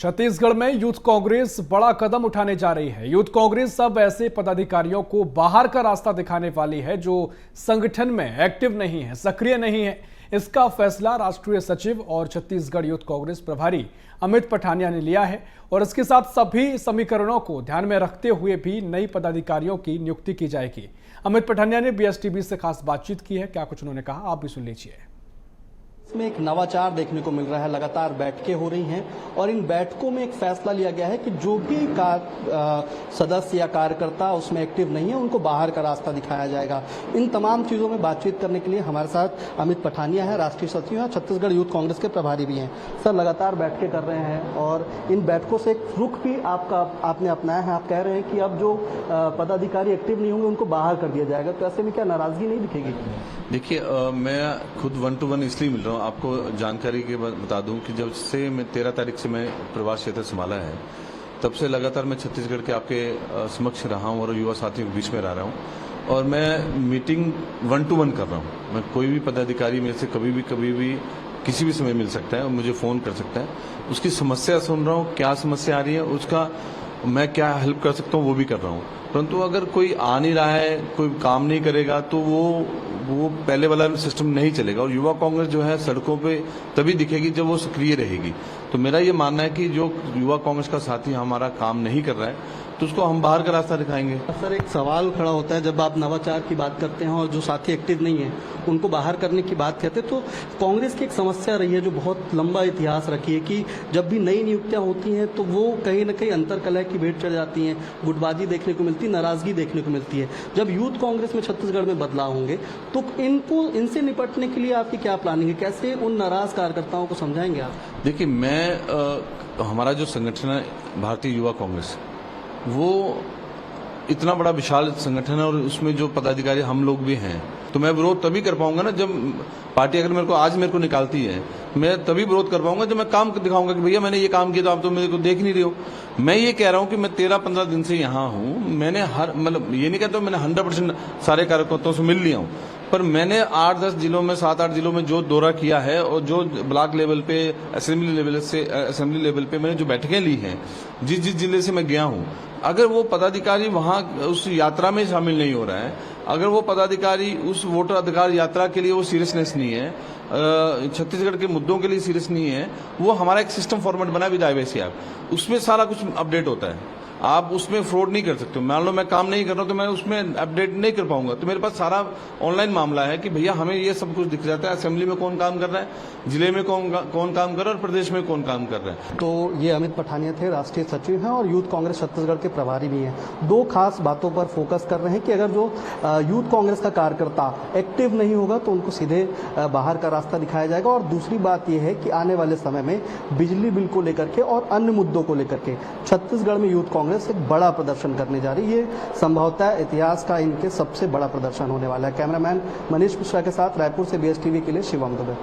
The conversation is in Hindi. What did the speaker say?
छत्तीसगढ़ में यूथ कांग्रेस बड़ा कदम उठाने जा रही है। यूथ कांग्रेस अब ऐसे पदाधिकारियों को बाहर का रास्ता दिखाने वाली है जो संगठन में एक्टिव नहीं है, सक्रिय नहीं है। इसका फैसला राष्ट्रीय सचिव और छत्तीसगढ़ यूथ कांग्रेस प्रभारी अमित पठानिया ने लिया है और इसके साथ सभी समीकरणों को ध्यान में रखते हुए भी नई पदाधिकारियों की नियुक्ति की जाएगी। अमित पठानिया ने बीएसटीवी से खास बातचीत की है। क्या कुछ उन्होंने कहा, आप भी सुन लीजिए। इसमें एक नवाचार देखने को मिल रहा है। लगातार बैठकें हो रही हैं और इन बैठकों में एक फैसला लिया गया है कि जो भी सदस्य या कार्यकर्ता उसमें एक्टिव नहीं है उनको बाहर का रास्ता दिखाया जाएगा। इन तमाम चीज़ों में बातचीत करने के लिए हमारे साथ अमित पठानिया है, राष्ट्रीय सचिव हैं, छत्तीसगढ़ यूथ कांग्रेस के प्रभारी भी हैं। सर, लगातार बैठकें कर रहे हैं और इन बैठकों से एक रुख भी आपने अपनाया है। आप कह रहे हैं कि अब जो पदाधिकारी एक्टिव नहीं होंगे उनको बाहर कर दिया जाएगा, तो ऐसे में क्या नाराजगी नहीं दिखेगी? देखिए, मैं खुद 1-to-1 इसलिए मिल रहा हूँ। आपको जानकारी के बता दूं कि जब से मैं 13 तारीख से मैं प्रवास क्षेत्र संभाला है, तब से लगातार मैं छत्तीसगढ़ के आपके समक्ष रहा हूँ और युवा साथियों के बीच में रह रहा हूँ और मैं मीटिंग 1-to-1 कर रहा हूँ। मैं कोई भी पदाधिकारी मेरे से कभी भी किसी भी समय मिल सकता है और मुझे फोन कर सकता है। उसकी समस्या सुन रहा हूँ, क्या समस्या आ रही है, उसका मैं क्या हेल्प कर सकता हूँ वो भी कर रहा हूँ। परंतु अगर कोई आ नहीं रहा है, कोई काम नहीं करेगा तो वो पहले वाला सिस्टम नहीं चलेगा और युवा कांग्रेस जो है सड़कों पे तभी दिखेगी जब वो सक्रिय रहेगी। तो मेरा ये मानना है कि जो युवा कांग्रेस का साथी हमारा काम नहीं कर रहा है तो उसको हम बाहर का रास्ता दिखाएंगे। सर, एक सवाल खड़ा होता है जब आप नवाचार की बात करते हैं और जो साथी एक्टिव नहीं है उनको बाहर करने की बात कहते हैं, तो कांग्रेस की एक समस्या रही है जो बहुत लंबा इतिहास रखी है कि जब भी नई नियुक्तियां होती हैं तो वो कहीं ना कहीं अंतरकलह की भेंट चढ़ जाती हैं, गुटबाजी देखने को मिलती है, नाराजगी देखने को मिलती है। जब यूथ कांग्रेस में छत्तीसगढ़ में बदलाव होंगे तो इनसे निपटने के लिए आपकी क्या प्लानिंग है? कैसे उन नाराज कार्यकर्ताओं को समझाएंगे आप? देखिए, हमारा जो संगठन है भारतीय युवा कांग्रेस, वो इतना बड़ा विशाल संगठन है और उसमें जो पदाधिकारी हम लोग भी हैं, तो मैं विरोध तभी कर पाऊंगा ना जब पार्टी अगर आज मेरे को निकालती है, मैं तभी विरोध कर पाऊंगा जब मैं काम दिखाऊंगा कि भैया मैंने ये काम किया तो आप तो मेरे को देख नहीं रहे हो। मैं ये कह रहा हूं कि मैं 13-15 दिन से यहाँ हूं। मैंने ये नहीं कहता मैंने 100% सारे कार्यकर्ताओं से मिल लिया हूं, पर मैंने 8-10 जिलों में 7-8 जिलों में जो दौरा किया है और जो ब्लॉक लेवल पे असेंबली लेवल पे मैंने जो बैठकें ली हैं, जिस जिले से मैं गया हूं, अगर वो पदाधिकारी वहां उस यात्रा में शामिल नहीं हो रहा है, अगर वो पदाधिकारी उस वोटर अधिकार यात्रा के लिए वो सीरियसनेस नहीं है, छत्तीसगढ़ के मुद्दों के लिए सीरियस नहीं है, वो हमारा एक सिस्टम फॉर्मेट बना विद IBC ऐप, उसमें सारा कुछ अपडेट होता है। आप उसमें फ्रॉड नहीं कर सकते। मान लो मैं काम नहीं कर रहा हूं तो मैं उसमें अपडेट नहीं कर पाऊंगा। तो मेरे पास सारा ऑनलाइन मामला है कि भैया हमें ये सब कुछ दिख जाता है, असेंबली में कौन काम कर रहा है, जिले में कौन काम कर रहा है और प्रदेश में कौन काम कर रहा है। तो ये अमित पठानिया थे, राष्ट्रीय सचिव हैं और यूथ कांग्रेस छत्तीसगढ़ के प्रभारी भी हैं। दो खास बातों पर फोकस कर रहे हैं कि अगर जो यूथ कांग्रेस का कार्यकर्ता एक्टिव नहीं होगा तो उनको सीधे बाहर का रास्ता दिखाया जाएगा। और दूसरी बात यह है कि आने वाले समय में बिजली बिल को लेकर के और अन्य मुद्दों को लेकर के छत्तीसगढ़ में यूथ कांग्रेस एक बड़ा प्रदर्शन करने जा रही है। ये संभवतः इतिहास का इनके सबसे बड़ा प्रदर्शन होने वाला है। कैमरामैन मनीष मिश्रा के साथ रायपुर से BSTV के लिए शिवम दुबे।